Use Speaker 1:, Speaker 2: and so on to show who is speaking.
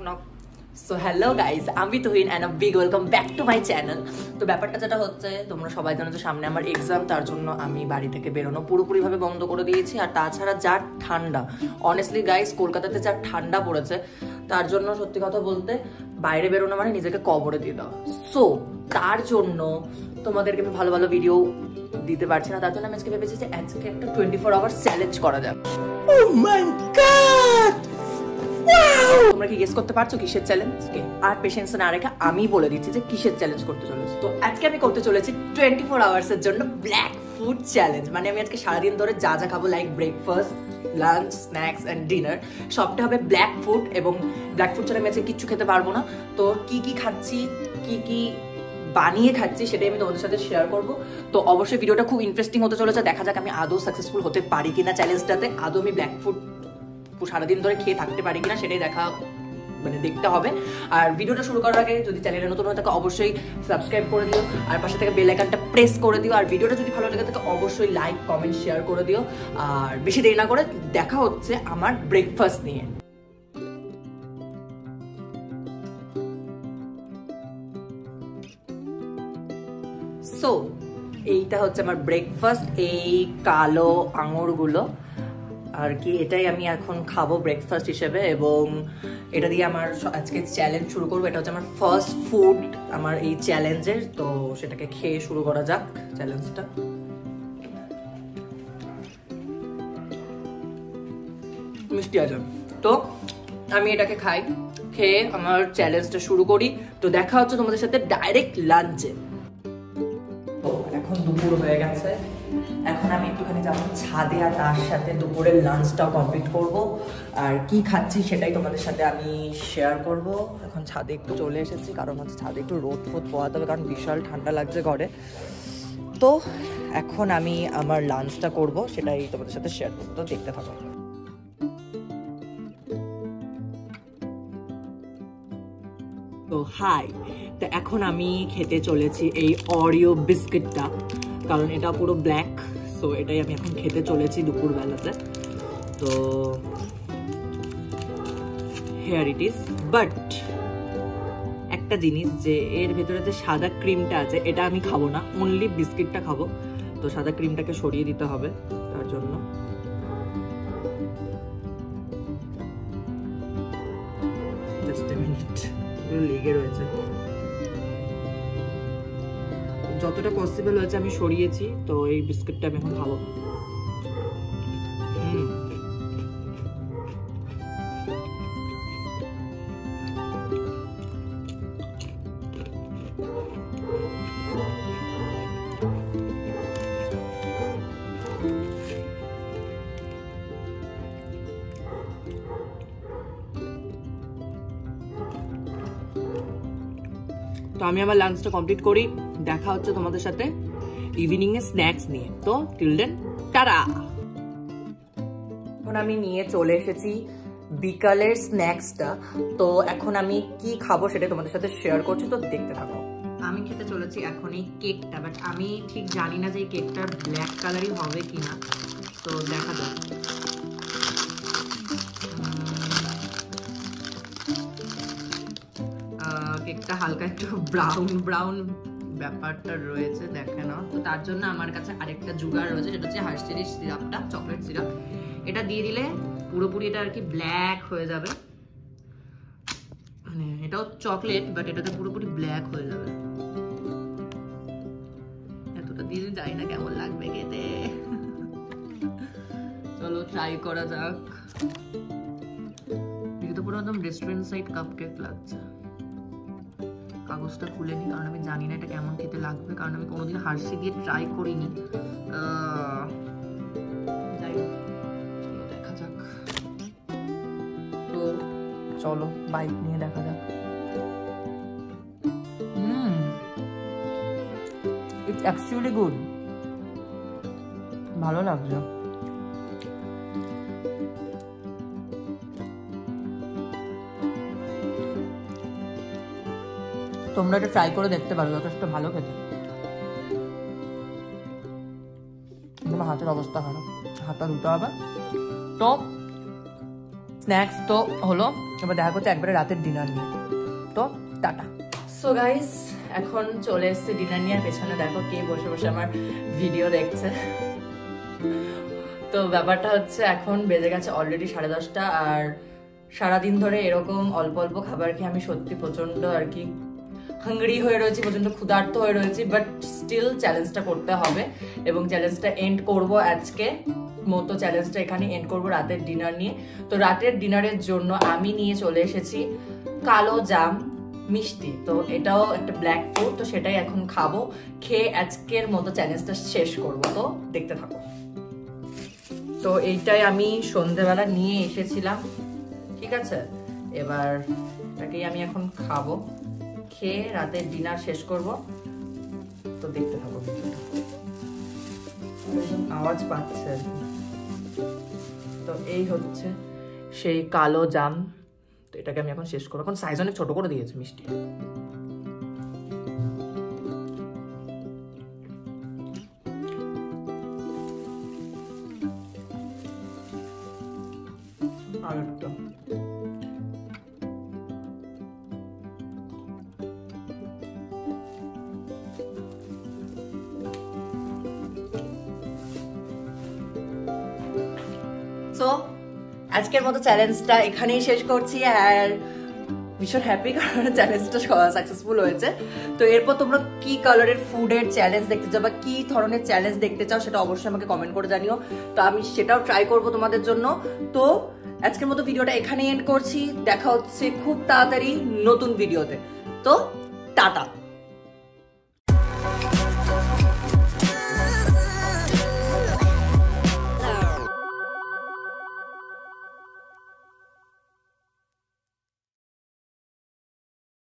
Speaker 1: Knock. So hello guys, আমি Tuhin and a big welcome back to my channel. তো ব্যাপারটা যেটা হচ্ছে, তোমরা সবাই জানো যে সামনে আমার এক্সাম, তার জন্য আমি বাড়ি থেকে বেরোনো পুরোপুরিভাবে বন্ধ করে দিয়েছি। আর তাছাড়া যা ঠান্ডা, অনেস্টলি গাইজ কলকাতাতে যা ঠান্ডা পড়েছে, তার জন্য সত্যি কথা বলতে বাইরে বেরোনো মানে নিজেকে কবরে দিয়ে দেওয়া। সো তার জন্য তোমাদেরকে আমি ভালো ভালো ভিডিও দিতে পারছি না, তার জন্য আমি আজকে ভেবেছি যে আজকে একটা 24 আওয়ার চ্যালেঞ্জ করা যাক। Oh my God! তোমরা কি গেস করতে পারছো কিসের চ্যালেঞ্জ? আর পেশেন্স না রেখে আমি বলে দিচ্ছি যে কিসের চ্যালেঞ্জ করতে চলেছি। তো আজকে আমি করতে চলেছি 24 আওয়ার্স এর জন্য ব্ল্যাক ফুড চ্যালেঞ্জ। মানে আমি আজকে সারাদিন ধরে যা যা খাবো, like breakfast, lunch, snacks and dinner, সবটা হবে ব্ল্যাক ফুড। এবং ব্ল্যাক ফুড ছাড়া আমি আজকে কিচ্ছু খেতে পারবো না। তো কি কি খাচ্ছি, কি কি বানিয়ে খাচ্ছি, সেটাই আমি তোমাদের সাথে শেয়ার করবো। তো অবশ্যই ভিডিওটা খুব ইন্টারেস্টিং হতে চলেছে। দেখা যাক আমি আদৌ সাকসেসফুল হতে পারি কিনা চ্যালেঞ্জটাতে, আদৌ আমি ব্ল্যাক ফুড সারাদিন ধরে খেয়ে থাকতে পারি কিনা সেটাই দেখতে হবে। আর ভিডিওটা শুরু করার আগে যদি চ্যানেলে নতুন হয়ে থাকে অবশ্যই সাবস্ক্রাইব করে দিও, আর পাশে থেকে বেল আইকনটা প্রেস করে দিও। আর ভিডিওটা যদি ভালো লেগে থাকে অবশ্যই লাইক, কমেন্ট, শেয়ার করে দিও। আর বেশি দেরি না করে দেখা হচ্ছে আমার ব্রেকফাস্ট নিয়ে। সো এইটা হচ্ছে আমার ব্রেকফাস্ট, এই কালো আঙুরগুলো আর কি, এটাই আমি এখন খাবো ব্রেকফাস্ট হিসেবে। এবং এটা দিয়ে আমার আজকে চ্যালেঞ্জ শুরু করবো। এটা হচ্ছে আমার ফার্স্ট ফুড আমার এই চ্যালেঞ্জের। তো সেটাকে খেয়ে শুরু করা যাক চ্যালেঞ্জটা। মিষ্টি আছে, তো আমি এটাকে খাই, খেয়ে আমার চ্যালেঞ্জটা শুরু করি। তো দেখা হচ্ছে তোমাদের সাথে ডাইরেক্ট লাঞ্চে। এখন দুপুর হয়ে গেছে, এখন আমি একটুখানি যাবো ছাদে, আর তার সাথে দুপুরের লাঞ্চটাও কমপ্লিট করব। আর কি খাচ্ছি সেটাই তোমাদের সাথে আমি শেয়ার করব। এখন ছাদে একটু চলে এসেছি, কারণ হচ্ছে ছাদে একটু রোদ ফোদ পোয়াতে হবে, কারণ বিশাল ঠান্ডা লাগছে ঘরে। তো এখন আমি আমার লাঞ্চটা করব, সেটাই তোমাদের সাথে শেয়ার করবো। তো দেখতে থাকো। তো হাই, তো এখন আমি খেতে চলেছি এই অরিও বিস্কিটটা, কারণ এটা পুরো ব্ল্যাক। সো এটাই আমি এখন খেতে চলেছি দুপুরবেলাতে। তো হেয়ার ইট ইজ। বাট একটা জিনিস, যে এর ভেতরে যে সাদা ক্রিমটা আছে এটা আমি খাবো না, অনলি বিস্কিটটা খাবো। তো সাদা ক্রিমটাকে সরিয়ে দিতে হবে, তার জন্য জাস্ট এ মিনিট, লেগে রয়েছে। যতটা পসিবল হয়েছে আমি সরিয়েছি। তো এই বিস্কিটটা আমি এখন খাবো। তো আমি আমার লাঞ্চটা কমপ্লিট করি, দেখা হচ্ছে তোমাদের সাথে ইভিনিং এ স্ন্যাক্স নিয়ে। তো টিল দেন, টাটা। এখন আমি নিয়ে চলে এসেছি বিকালের স্ন্যাক্সটা। তো এখন আমি কি খাবো সেটা তোমাদের সাথে শেয়ার করছি, তো দেখতে থাকো। আমি খেতে চলেছি এখন এই কেকটা, বাট আমি ঠিক জানি না যে এই কেকটা ব্ল্যাক কালারই হবে কিনা। তো দেখা যাক। কেকটা হালকা একটু ব্রাউন ব্রাউন ব্যাপারটা রয়েছে, দেখে না। তো তার জন্য আমার কাছে আরেকটা জুগার রয়েছে, সেটা হচ্ছে হার্শির সিরাপটা, চকলেট সিরাপ। এটা দিয়ে দিলে পুরোপুরি এটা আর কি ব্ল্যাক হয়ে যাবে। মানে এটাও চকলেট, বাট এটাতে পুরোপুরি ব্ল্যাক হয়ে যাবে। এতটা দিয়ে যাই না কেমন লাগবে খেতে। চলো ট্রাই করা যাক। এটা তো পুরো একদম রেস্টুরেন্ট সাইড কাপকেক লাগছে। কাগজটা খুলে নি, কারণ আমি জানি না এটা কেমন খেতে লাগবে, কারণ আমি কোনোদিন হার্শি দিয়ে ট্রাই করিনি। যাই হোক, দেখা যাক। তো চলো বাইক নিয়ে দেখা যাক। ইটস অ্যাকচুয়ালি গুড, ভালো লাগছে। তোমরা এটা ট্রাই করে দেখতে পারো, যথেষ্ট ভালো খেতে। কিন্তু হাতের অবস্থা খারাপ, হাতটা ধুতে হবে। তো স্ন্যাক্স তো হলো, এবার দেখা করতে একবারে রাতের ডিনার নিয়ে। তো টাটা। সো গাইস এখন চলে এসেছে ডিনার নিয়ে, পেছনে দেখো কে বসে বসে আমার ভিডিও দেখছে। তো ব্যাপারটা হচ্ছে এখন বেজে গেছে অলরেডি 10:30, আর সারাদিন ধরে এরকম অল্প অল্প খাবার খেয়ে আমি সত্যি প্রচন্ড আর কি হাংরি হয়ে রয়েছি, প্রচন্ড ক্ষুধার্ত হয়ে রয়েছি, বাট স্টিল চ্যালেঞ্জটা করতে হবে এবং চ্যালেঞ্জটা এন্ড করব আজকে মতো। চ্যালেঞ্জটা এখানে এন্ড করব রাতের ডিনার নিয়ে। তো রাতের ডিনারের জন্য আমি নিয়ে চলে এসেছি কালো জাম মিষ্টি। তো এটাও একটা ব্ল্যাক ফুড, তো সেটাই এখন খাবো, খেয়ে আজকের মতো চ্যালেঞ্জটা শেষ করব। তো দেখতে থাকো। তো এইটাই আমি সন্ধেবেলা নিয়ে এসেছিলাম, ঠিক আছে? এবার এটাকেই আমি এখন খাবো, খেয়ে রাতের ডিনার শেষ করব। তো দেখতে থাকো, আওয়াজ পাচ্ছে। তো এই হচ্ছে সেই কালো জাম, তো এটাকে আমি এখন শেষ করবো। এখন সাইজ অনেক ছোট করে দিয়েছে মিষ্টি। আর একটা সো আজকের মতো চ্যালেঞ্জটা এখানেই শেষ করছি, আর ভীষণ হ্যাপি কারণ চ্যালেঞ্জটা সাকসেসফুল হয়েছে। তো এরপর তোমরা কি কালারের ফুডের চ্যালেঞ্জ দেখতে চাও বা কি ধরনের চ্যালেঞ্জ দেখতে চাও সেটা অবশ্যই আমাকে কমেন্ট করে জানিও, তো আমি সেটাও ট্রাই করবো তোমাদের জন্য। তো আজকের মতো ভিডিওটা এখানেই এন্ড করছি, দেখা হচ্ছে খুব তাড়াতাড়ি নতুন ভিডিওতে। তো টাটা।